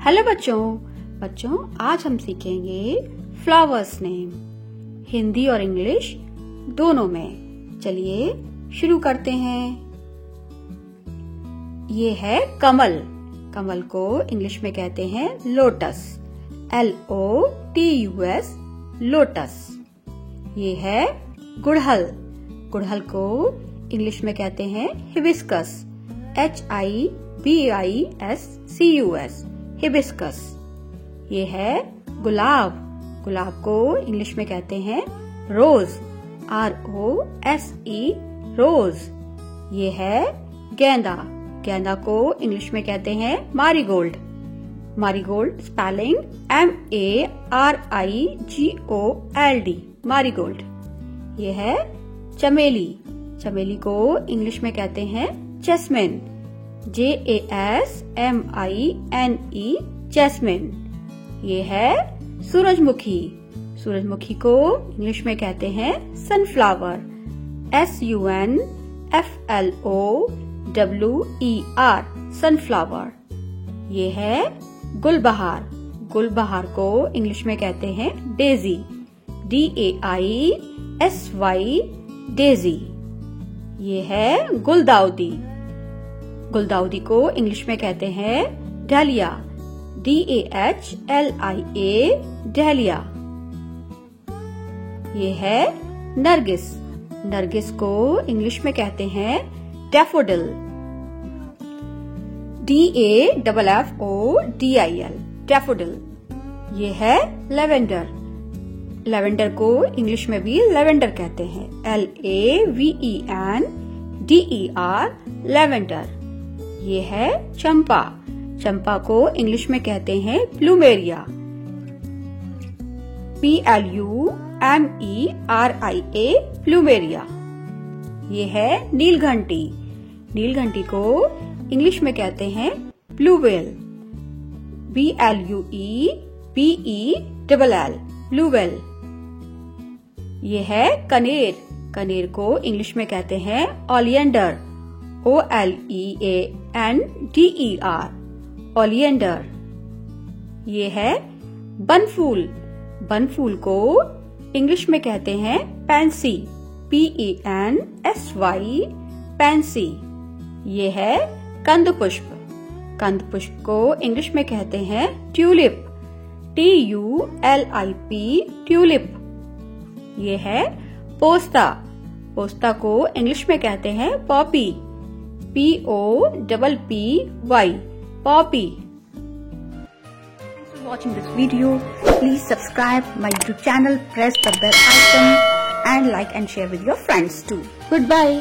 Hello बच्चों आज हम सीखेंगे फ्लावर्स नेम हिंदी और इंग्लिश दोनों में। चलिए शुरू करते हैं। ये है कमल। कमल को इंग्लिश में कहते हैं लोटस, LOTUS, लोटस। ये है गुड़हल। गुड़हल को इंग्लिश में कहते हैं हिबिस्कस, HIBISCUS, हिबिस्कस। ये है गुलाब। गुलाब को इंग्लिश में कहते हैं रोज, ROSE, रोज। ये है गेंदा। गेंदा को इंग्लिश में कहते हैं marigold. Marigold spelling MARIGOLD, marigold. ये है चमेली। चमेली को इंग्लिश में कहते हैं जैस्मिन, JASMINE, जैस्मिन। ये है सूरजमुखी। सूरजमुखी को इंग्लिश में कहते हैं सनफ्लावर, SUNFLOWER, सनफ्लावर। ये है गुलबहार। गुलबहार को इंग्लिश में कहते हैं डेजी, DAISY, डेजी। ये है गुलदाउदी। गुलदाउदी को इंग्लिश में कहते हैं डालिया, DAHLIA, डालिया। ये है नरगिस। नरगिस को इंग्लिश में कहते हैं डैफोडिल, DAFFODIL, डैफोडिल। ये है लेवेंडर। लेवेंडर को इंग्लिश में भी लेवेंडर कहते हैं, LAVENDER, लेवेंडर। ये है चंपा। चंपा को इंग्लिश में कहते हैं प्लूमेरिया, PLUMERIA, प्लूमेरिया। ये है नीलघंटी। नीलघंटी को इंग्लिश में कहते हैं ब्लूवेल, BLUEBELL, ब्लूवेल। ये है कनेर। कनेर को इंग्लिश में कहते हैं ओलियंडर, OLEANDER, ओलियंडर। ये है बनफूल। बनफूल को इंग्लिश में कहते हैं पैंसी, PENSY, पैंसी। ये है कंदपुष्प। कंदपुष्प को इंग्लिश में कहते हैं ट्यूलिप, TULIP, ट्यूलिप। ये है पोस्ता। पोस्ता को इंग्लिश में कहते हैं Poppy, POPPY, Poppy. Thanks for watching this video. Please subscribe my YouTube channel, press the bell icon and like and share with your friends too. Goodbye.